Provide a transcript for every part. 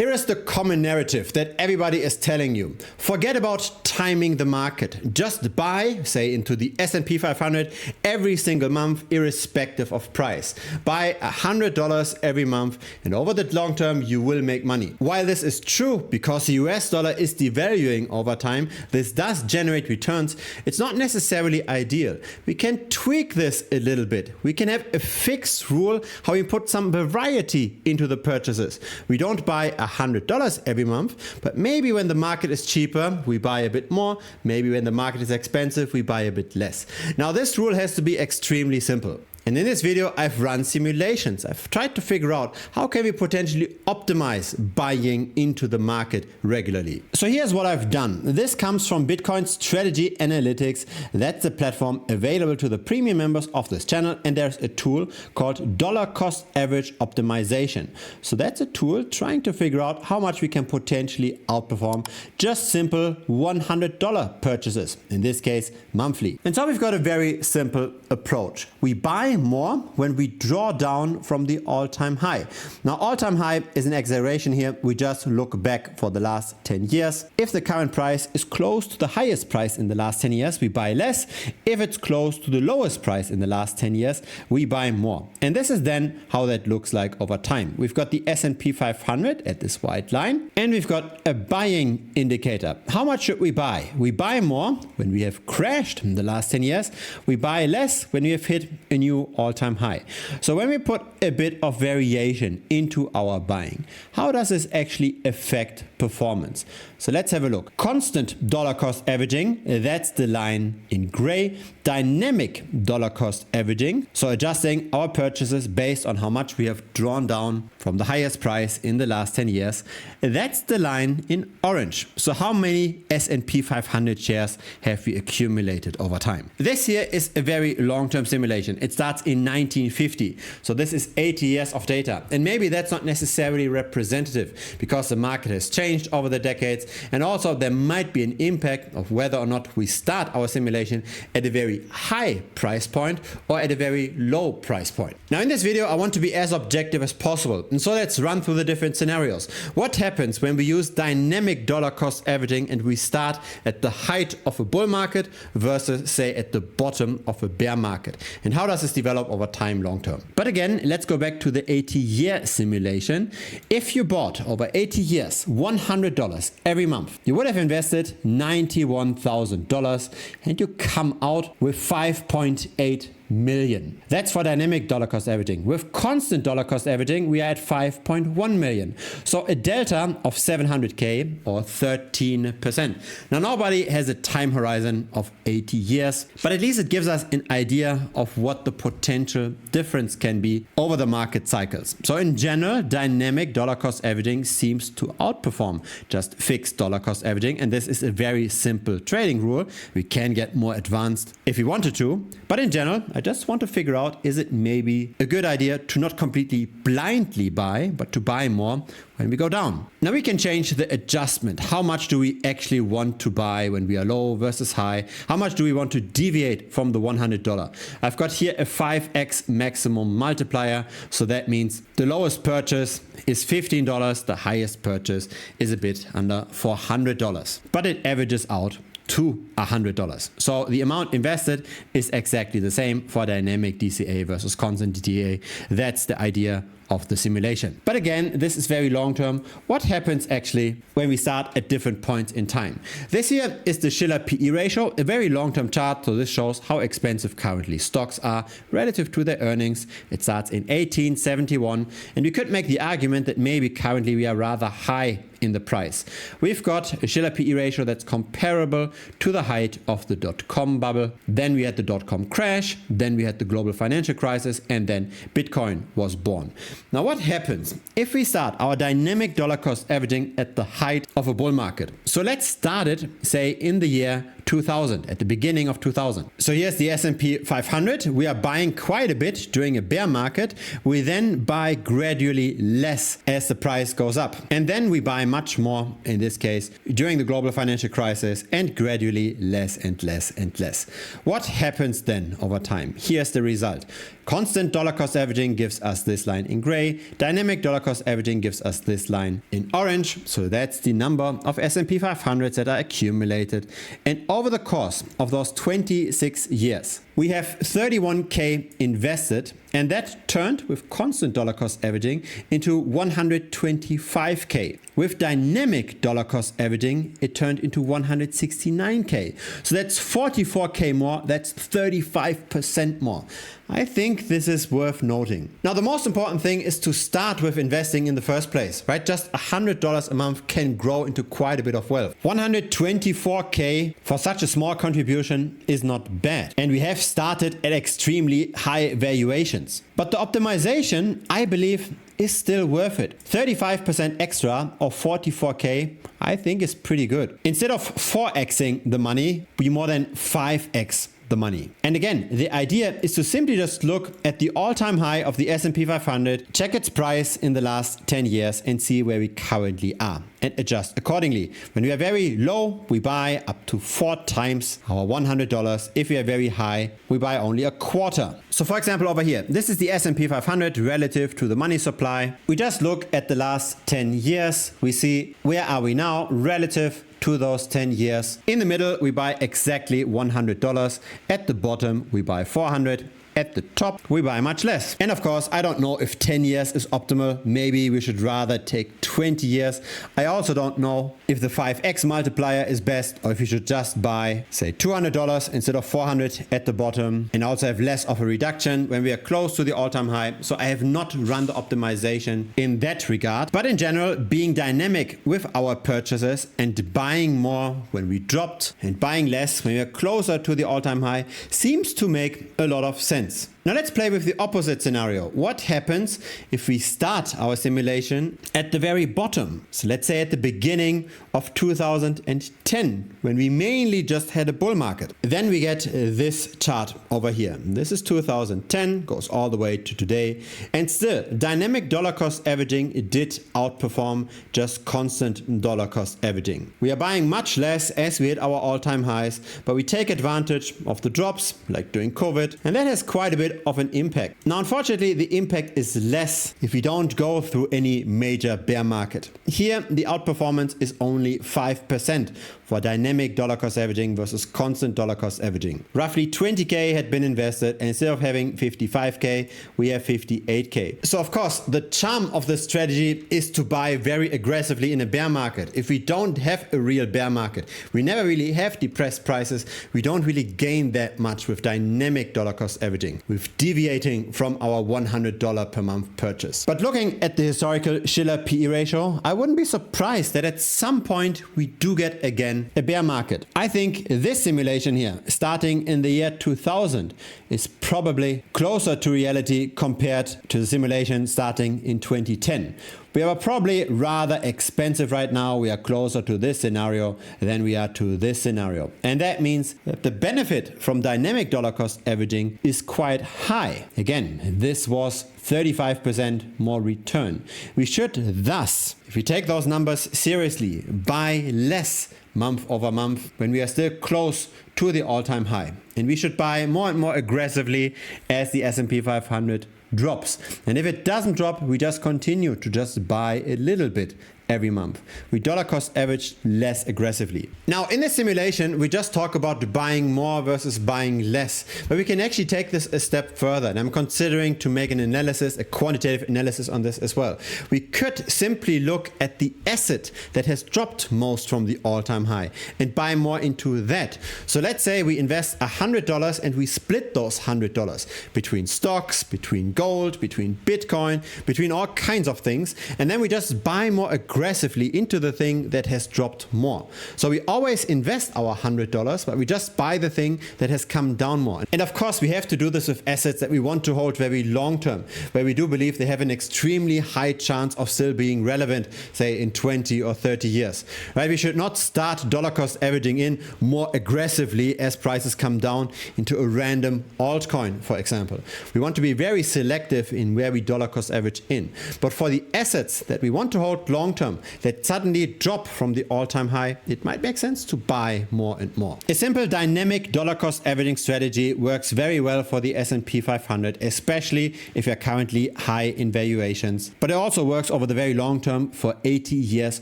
Here is the common narrative that everybody is telling you. Forget about timing the market. Just buy, say, into the S&P 500 every single month, irrespective of price. Buy $100 every month, and over the long term, you will make money. While this is true, because the US dollar is devaluing over time, this does generate returns. It's not necessarily ideal. We can tweak this a little bit. We can have a fixed rule how we put some variety into the purchases. We don't buy $100 every month, but maybe when the market is cheaper, we buy a bit more. Maybe when the market is expensive, we buy a bit less. Now this rule has to be extremely simple. And in this video, I've run simulations. I've tried to figure out how can we potentially optimize buying into the market regularly. So here's what I've done. This comes from Bitcoin Strategy Analytics. That's the platform available to the premium members of this channel. And there's a tool called Dollar Cost Average Optimization. So that's a tool trying to figure out how much we can potentially outperform just simple $100 purchases, in this case monthly. And so we've got a very simple approach. We buy more when we draw down from the all-time high. Now, all-time high is an exaggeration here. We just look back for the last 10 years. If the current price is close to the highest price in the last 10 years, we buy less. If it's close to the lowest price in the last 10 years, we buy more. And this is then how that looks like over time. We've got the S&P 500 at this white line, and we've got a buying indicator. How much should we buy? We buy more when we have crashed in the last 10 years. We buy less when we have hit a new all-time high. So when we put a bit of variation into our buying, how does this actually affect performance? So let's have a look. Constant dollar cost averaging, that's the line in gray. Dynamic dollar cost averaging, so adjusting our purchases based on how much we have drawn down from the highest price in the last 10 years. That's the line in orange. So how many S&P 500 shares have we accumulated over time? This here is a very long-term simulation. It starts in 1950. So this is 80 years of data. And maybe that's not necessarily representative because the market has changed over the decades. And also there might be an impact of whether or not we start our simulation at a very high price point or at a very low price point. Now in this video, I want to be as objective as possible. And so let's run through the different scenarios. What happens when we use dynamic dollar cost averaging and we start at the height of a bull market versus say at the bottom of a bear market? And how does this develop over time long term? But again, let's go back to the 80-year simulation. If you bought over 80 years $100 every month, you would have invested $91,000 and you come out with 5.8 million. That's for dynamic dollar cost averaging. With constant dollar cost averaging, we are at 5.1 million. So a delta of 700K or 13%. Now nobody has a time horizon of 80 years, but at least it gives us an idea of what the potential difference can be over the market cycles. So in general, dynamic dollar cost averaging seems to outperform just fixed dollar cost averaging. And this is a very simple trading rule. We can get more advanced if we wanted to, but in general, I just want to figure out, is it maybe a good idea to not completely blindly buy, but to buy more when we go down? Now we can change the adjustment. How much do we actually want to buy when we are low versus high? How much do we want to deviate from the $100? I've got here a 5x maximum multiplier. So that means the lowest purchase is $15. The highest purchase is a bit under $400, but it averages out to $100. So the amount invested is exactly the same for dynamic DCA versus constant DCA. That's the idea of the simulation. But again, this is very long term. What happens actually when we start at different points in time? This here is the Shiller PE ratio, a very long term chart. So this shows how expensive currently stocks are relative to their earnings. It starts in 1871. And we could make the argument that maybe currently we are rather high in the price. We've got a Shiller PE ratio that's comparable to the height of the dot-com bubble. Then we had the dot-com crash. Then we had the global financial crisis. And then Bitcoin was born. Now what happens if we start our dynamic dollar cost averaging at the height of a bull market? So let's start it, say, in the year 2000, at the beginning of 2000. So here's the S&P 500. We are buying quite a bit during a bear market. We then buy gradually less as the price goes up. And then we buy much more, in this case, during the global financial crisis, and gradually less and less and less. What happens then over time? Here's the result. Constant dollar cost averaging gives us this line in gray. Dynamic dollar cost averaging gives us this line in orange. So that's the number of S&P 500s that are accumulated. And over the course of those 26 years, we have 31K invested, and that turned with constant dollar cost averaging into 125K. With dynamic dollar cost averaging, it turned into 169K. So that's 44K more, that's 35% more. I think this is worth noting. Now, the most important thing is to start with investing in the first place, right? Just $100 a month can grow into quite a bit of wealth. 124K for such a small contribution is not bad. And we have started at extremely high valuations. But the optimization, I believe, is still worth it. 35% extra or 44K, I think is pretty good. Instead of 4xing the money, we more than 5x the money. And again, the idea is to simply just look at the all-time high of the S&P 500, check its price in the last 10 years and see where we currently are and adjust accordingly. When we are very low, we buy up to 4 times our $100. If we are very high, we buy only a quarter. So for example, over here, this is the S&P 500 relative to the money supply. We just look at the last 10 years. We see where are we now relative to those 10 years. In the middle, we buy exactly $100. At the bottom, we buy 400. At the top, we buy much less. And of course, I don't know if 10 years is optimal. Maybe we should rather take 20 years. I also don't know if the 5x multiplier is best or if you should just buy, say, $200 instead of 400 at the bottom and also have less of a reduction when we are close to the all-time high. So I have not run the optimization in that regard. But in general, being dynamic with our purchases and buying more when we dropped and buying less when we are closer to the all-time high seems to make a lot of sense. Now let's play with the opposite scenario. What happens if we start our simulation at the very bottom? So let's say at the beginning of 2010, when we mainly just had a bull market. Then we get this chart over here. This is 2010, goes all the way to today. And still, dynamic dollar cost averaging did outperform just constant dollar cost averaging. We are buying much less as we hit our all-time highs, but we take advantage of the drops, like during COVID, and that has quite a bit of an impact. Now, unfortunately, the impact is less if we don't go through any major bear market. Here, the outperformance is only 5% for dynamic dollar cost averaging versus constant dollar cost averaging. Roughly 20K had been invested, and instead of having 55K, we have 58K. So of course, the charm of the strategy is to buy very aggressively in a bear market. If we don't have a real bear market, we never really have depressed prices, we don't really gain that much with dynamic dollar cost averaging, with deviating from our $100 per month purchase. But looking at the historical Shiller PE ratio, I wouldn't be surprised that at some point we do get again a bear market. I think this simulation here, starting in the year 2000, is probably closer to reality compared to the simulation starting in 2010. We are probably rather expensive right now. We are closer to this scenario than we are to this scenario. And that means that the benefit from dynamic dollar cost averaging is quite high. Again, this was 35% more return. We should thus, if we take those numbers seriously, buy less month over month when we are still close to the all-time high. And we should buy more and more aggressively as the S&P 500 drops. And if it doesn't drop, we just continue to just buy a little bit every month. We dollar cost average less aggressively. Now in this simulation, we just talk about buying more versus buying less, but we can actually take this a step further. And I'm considering to make an analysis, a quantitative analysis on this as well. We could simply look at the asset that has dropped most from the all-time high and buy more into that. So let's say we invest $100 and we split those $100 between stocks, between gold, between Bitcoin, between all kinds of things. And then we just buy more aggressively aggressively into the thing that has dropped more. So we always invest our $100, but we just buy the thing that has come down more. And of course, we have to do this with assets that we want to hold very long term, where we do believe they have an extremely high chance of still being relevant, say in 20 or 30 years. Right? We should not start dollar cost averaging in more aggressively as prices come down into a random altcoin, for example. We want to be very selective in where we dollar cost average in. But for the assets that we want to hold long term that suddenly drop from the all-time high, it might make sense to buy more and more. A simple dynamic dollar cost averaging strategy works very well for the S&P 500, especially if you're currently high in valuations. But it also works over the very long term for 80 years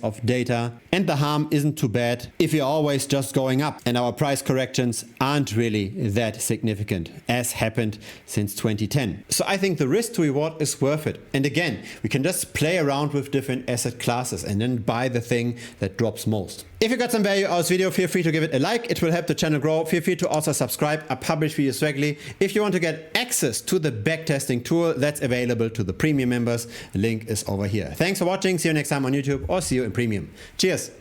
of data. And the harm isn't too bad if you're always just going up and our price corrections aren't really that significant, as happened since 2010. So I think the risk to reward is worth it. And again, we can just play around with different asset classes and then buy the thing that drops most. If you got some value out of this video, feel free to give it a like. It will help the channel grow. Feel free to also subscribe. I publish videos regularly. If you want to get access to the backtesting tool, that's available to the premium members. Link is over here. Thanks for watching. See you next time on YouTube or see you in premium. Cheers.